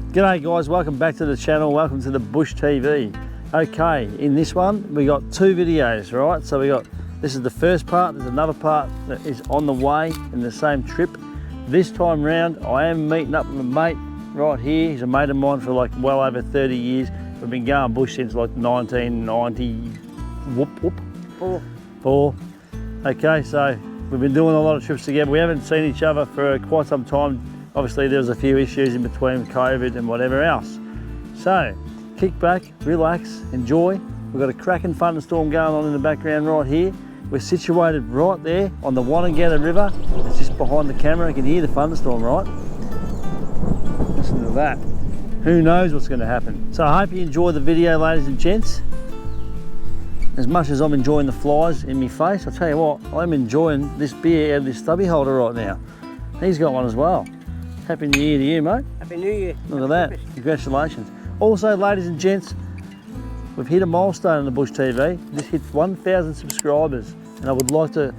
G'day guys, welcome back to the channel, welcome to the Bush TV. Okay, in this one we got two videos, right? So this is the first part, there's another part that is on the way in the same trip. This time round I am meeting up with a mate right here. He's a mate of mine for like well over 30 years. We've been going bush since like 1990, four. Okay, so we've been doing a lot of trips together. We haven't seen each other for quite some time. Obviously there was a few issues in between COVID and whatever else. So kick back, relax, enjoy. We've got a cracking thunderstorm going on in the background right here. We're situated right there on the Wonnangatta River. It's just behind the camera. You can hear the thunderstorm, right? Listen to that. Who knows what's going to happen. So I hope you enjoy the video, ladies and gents. As much as I'm enjoying the flies in my face, I'll tell you what, I'm enjoying this beer out of this stubby holder right now. He's got one as well. Happy New Year to you, mate. Happy New Year. Look at that. Congratulations. Also, ladies and gents, we've hit a milestone on the Bush TV. This hit 1,000 subscribers. And I would like to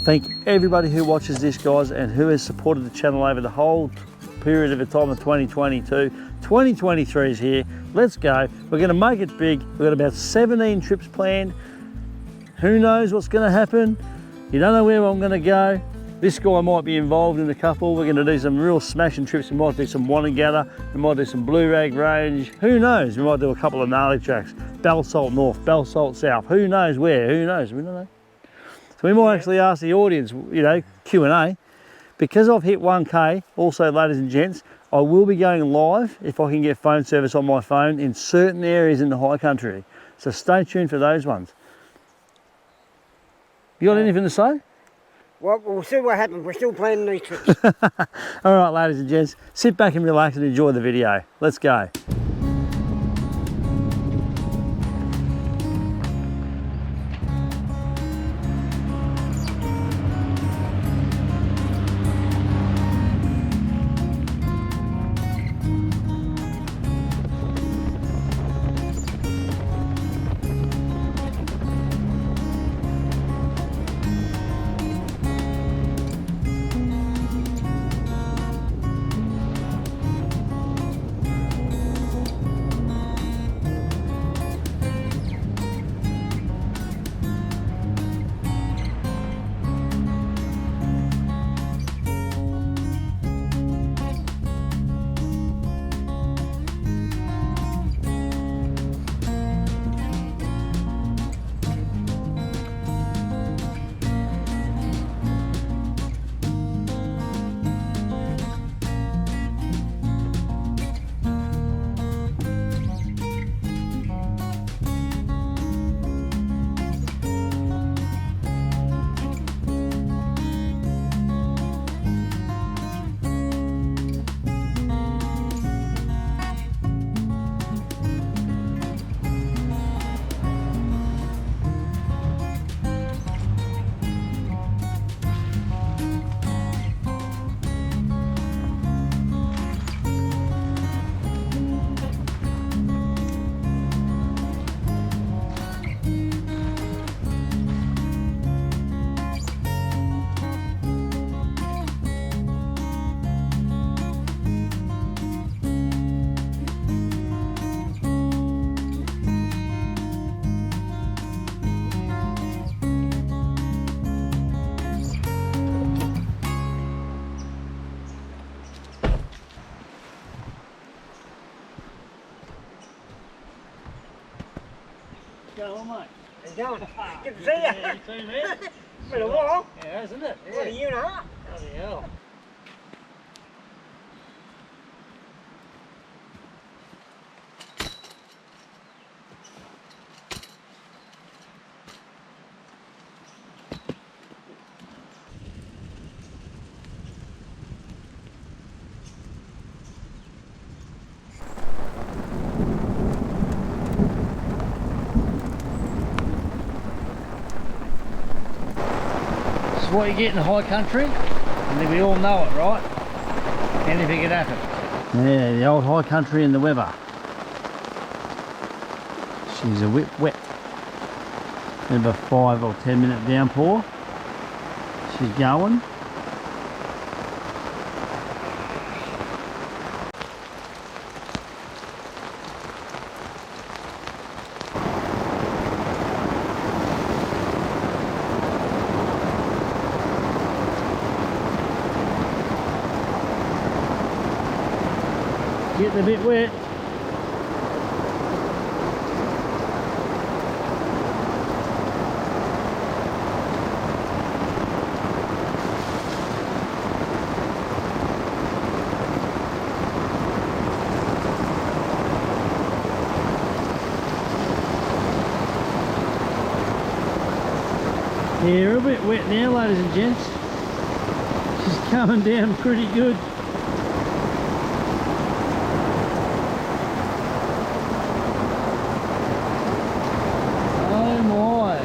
thank everybody who watches this, guys, and who has supported the channel over the whole period of the time of 2022. 2023 is here. Let's go. We're going to make it big. We've got about 17 trips planned. Who knows what's going to happen? You don't know where I'm going to go. This guy might be involved in a couple. We're going to do some real smashing trips. We might do some Wonnangatta. We might do some Blue Rag Range. Who knows? We might do a couple of gnarly tracks. Basalt North, Basalt South. Who knows where? Who knows? We don't know. So we might actually ask the audience, you know, Q&A. Because I've hit 1K, also, ladies and gents, I will be going live if I can get phone service on my phone in certain areas in the high country. So stay tuned for those ones. You got anything to say? Well, we'll see what happens. We're still planning these trips. All right, ladies and gents, sit back and relax and enjoy the video. Let's go. Going on, mate? How's it going? Good to see you. Yeah, you too, man. Been a while. Yeah, isn't it? What, a year and a half? Bloody hell. What you get in the high country, and we all know it, right? Anything can happen. Yeah, the old high country and the weather. She's a whip wet. Bit of a 5 or 10 minute downpour. She's going. Getting a bit wet. Yeah, we're a bit wet now, ladies and gents. She's coming down pretty good. Oh my.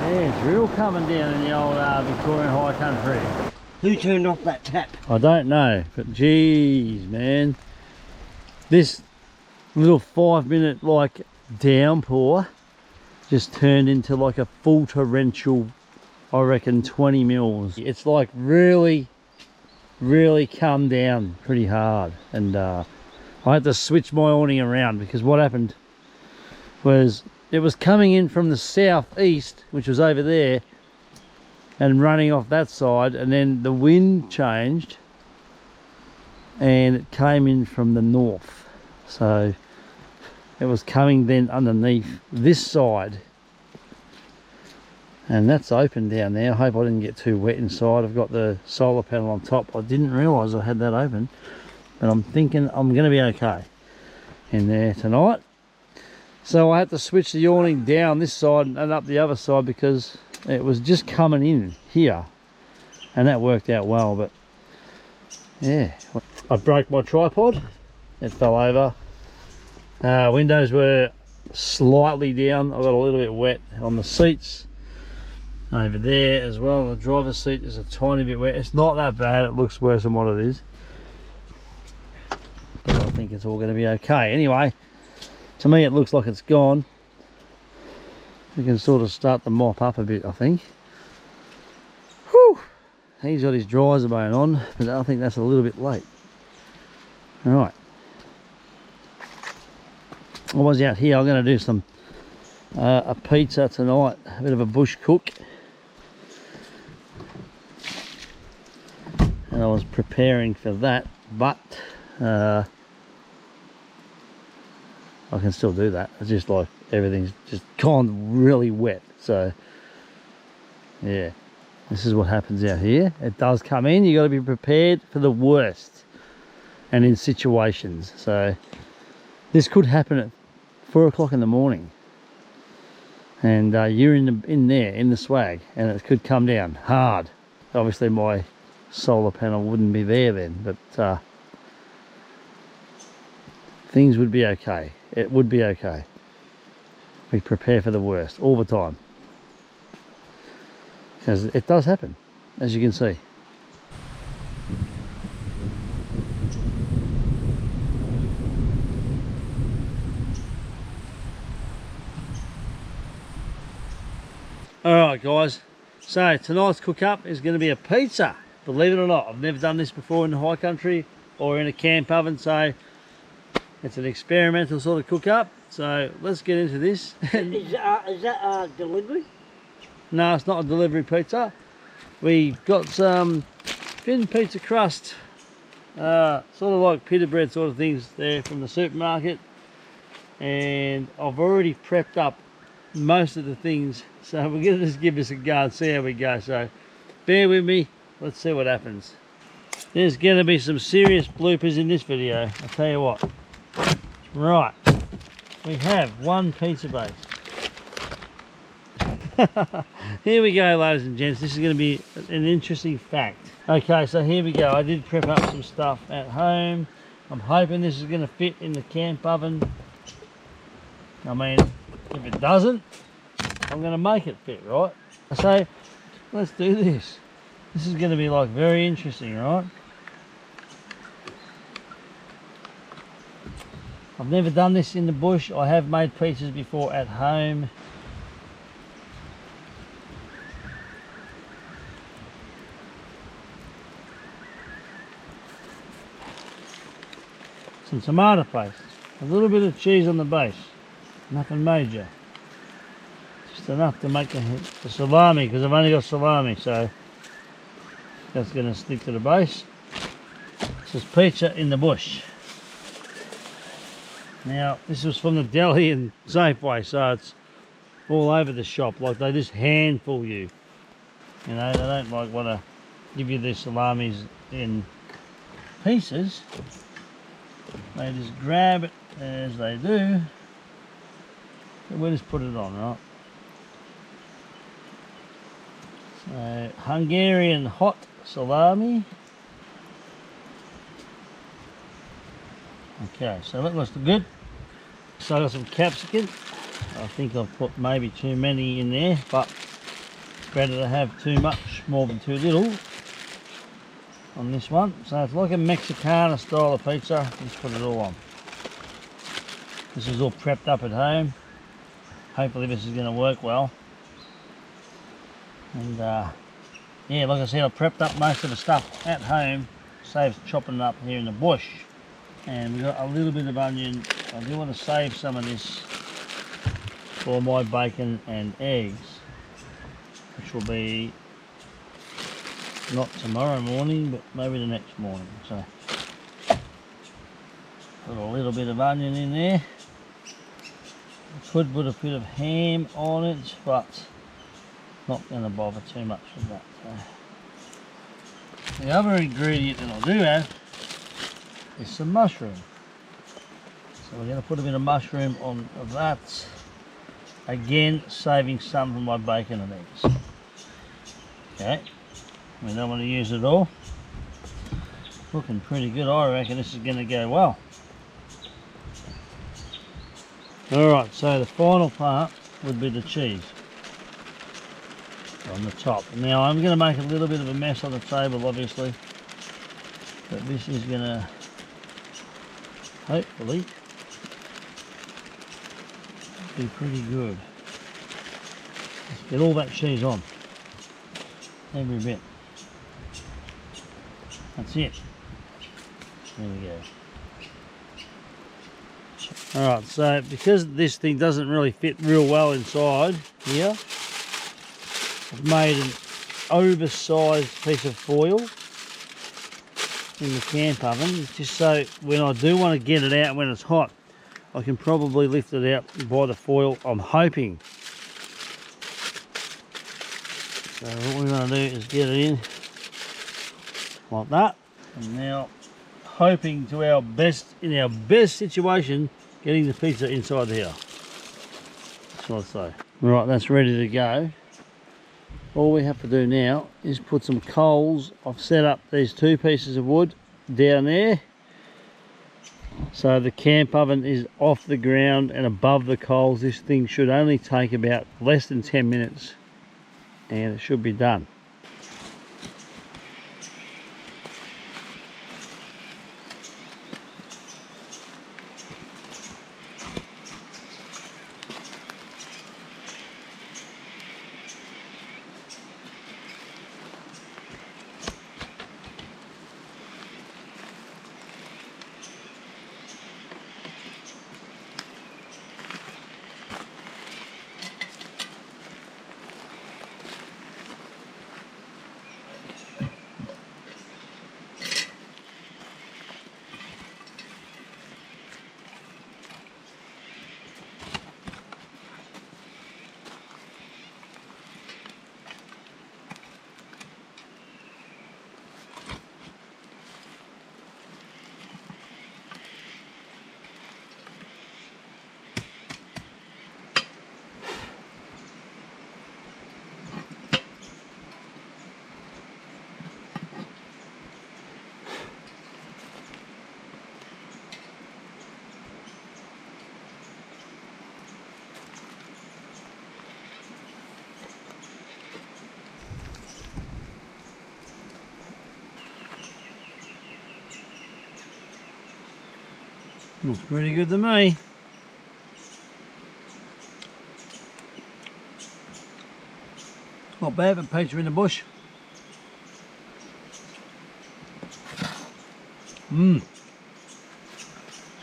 Yeah, it's real coming down in the old Victorian High Country. Who turned off that tap? I don't know, but geez, man. This little 5-minute like downpour just turned into like a full torrential, I reckon 20 mils. It's like really come down pretty hard, and I had to switch my awning around because what happened was it was coming in from the southeast, which was over there, and running off that side, and then the wind changed and it came in from the north, so it was coming then underneath this side, and that's open down there. I hope I didn't get too wet inside. I've got the solar panel on top. I didn't realise I had that open, but I'm thinking I'm going to be okay in there tonight. So I had to switch the awning down this side and up the other side because it was just coming in here, and that worked out well. But yeah, I broke my tripod. It fell over. Windows were slightly down. I got a little bit wet on the seats over there as well. The driver's seat is a tiny bit wet. It's not that bad. It looks worse than what it is, but I think it's all going to be okay. Anyway, to me it looks like it's gone. We can sort of start the mop up a bit, I think. Whew! He's got his dryzer bone on, but I think that's a little bit late. All right. I was out here. I'm going to do some a pizza tonight, a bit of a bush cook, and I was preparing for that, but I can still do that. It's just like everything's just gone really wet, so yeah, this is what happens out here. It does come in. You got to be prepared for the worst and in situations. So this could happen at 4 o'clock in the morning, and you're in there in the swag, and it could come down hard. Obviously my solar panel wouldn't be there then, but things would be okay. It would be okay. We prepare for the worst all the time, because it does happen, as you can see. Alright guys, so tonight's cook up is going to be a pizza. Believe it or not, I've never done this before in the high country or in a camp oven, so it's an experimental sort of cook up. So let's get into this. Is that a delivery? No, it's not a delivery pizza. We got some thin pizza crust, sort of like pita bread sort of things there from the supermarket, and I've already prepped up most of the things, so we're going to just give this a go and see how we go. So bear with me, let's see what happens. There's going to be some serious bloopers in this video, I'll tell you what. Right, we have one pizza base. Here we go, ladies and gents. This is going to be an interesting fact. Okay, so here we go. I did prep up some stuff at home. I'm hoping this is going to fit in the camp oven. I mean, if it doesn't, I'm going to make it fit, right? So let's do this. This is going to be like very interesting, right? I've never done this in the bush. I have made pizzas before at home. Some tomato paste, a little bit of cheese on the base, nothing major, just enough to make the salami, because I've only got salami, so That's going to stick to the base. This is pizza in the bush. Now, this was from the deli and Safeway, so it's all over the shop. Like, they just handful you. You know, they don't like want to give you these salamis in pieces. They just grab it as they do. And we'll just put it on, right? So, Hungarian hot salami. Okay, so that looks good. So I got some capsicum. I think I've put maybe too many in there, but it's better to have too much more than too little on this one. So it's like a Mexicana style of pizza. Let's put it all on. This is all prepped up at home. Hopefully this is going to work well. And yeah, like I said, I prepped up most of the stuff at home. Saves chopping it up here in the bush. And we've got a little bit of onion. I do want to save some of this for my bacon and eggs, which will be not tomorrow morning, but maybe the next morning. So put a little bit of onion in there. I could put a bit of ham on it, but not going to bother too much with that. So the other ingredient that I do have is some mushroom. So we're going to put a bit of mushroom on that. Again, saving some for my bacon and eggs. Okay, we don't want to use it all. Looking pretty good. I reckon this is going to go well. Alright, so the final part would be the cheese on the top. Now I'm going to make a little bit of a mess on the table, obviously, but this is going to hopefully be pretty good. Let's get all that cheese on, every bit. That's it. There we go. Alright, so because this thing doesn't really fit real well inside here, I've made an oversized piece of foil in the camp oven, just so when I do want to get it out when it's hot, I can probably lift it out by the foil, I'm hoping. So what we're going to do is get it in like that, and now hoping to our best, in our best situation, getting the pizza inside here. That's what I say. Right, that's ready to go. All we have to do now is put some coals. I've set up these two pieces of wood down there, so the camp oven is off the ground and above the coals. This thing should only take about less than 10 minutes and it should be done. Looks pretty good to me. Not bad for pizza in the bush. It's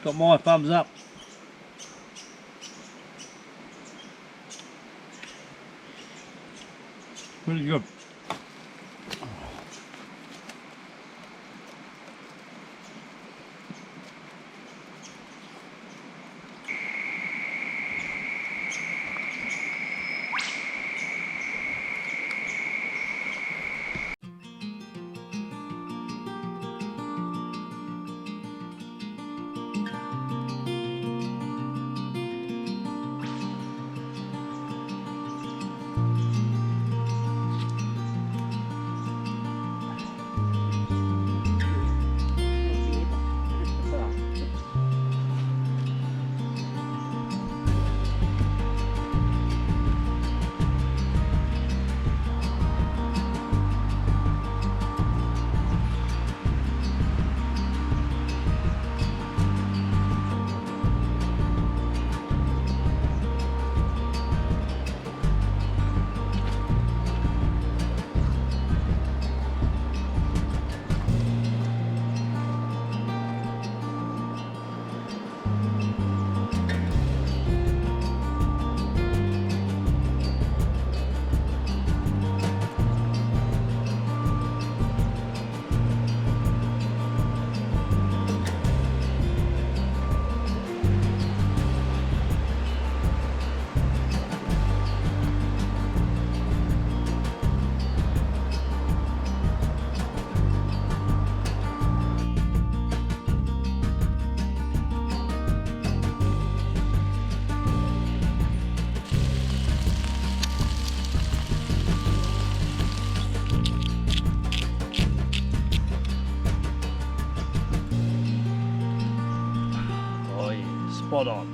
got my thumbs up. Pretty good. spot on.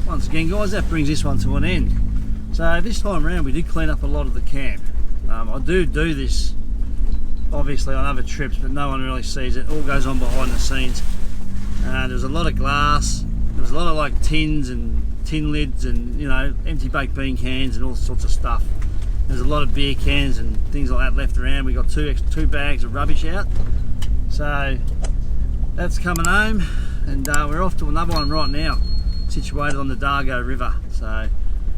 Once again guys, that brings this one to an end. So this time around we did clean up a lot of the camp. I do this obviously on other trips, but no one really sees it. All goes on behind the scenes. There was a lot of glass, there was a lot of like tins and tin lids and, you know, empty baked bean cans and all sorts of stuff. There's a lot of beer cans and things like that left around. We got two bags of rubbish out. So that's coming home, and we're off to another one right now, situated on the Dargo River. So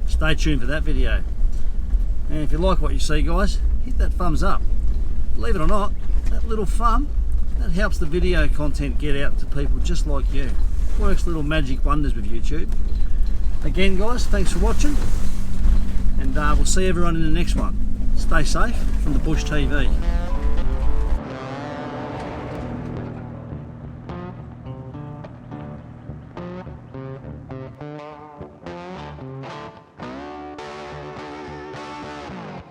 stay tuned for that video. And if you like what you see guys, hit that thumbs up. Believe it or not, that little thumb, that helps the video content get out to people just like you. Works little magic wonders with YouTube. Again guys, thanks for watching, and we'll see everyone in the next one. Stay safe from the Bush TV.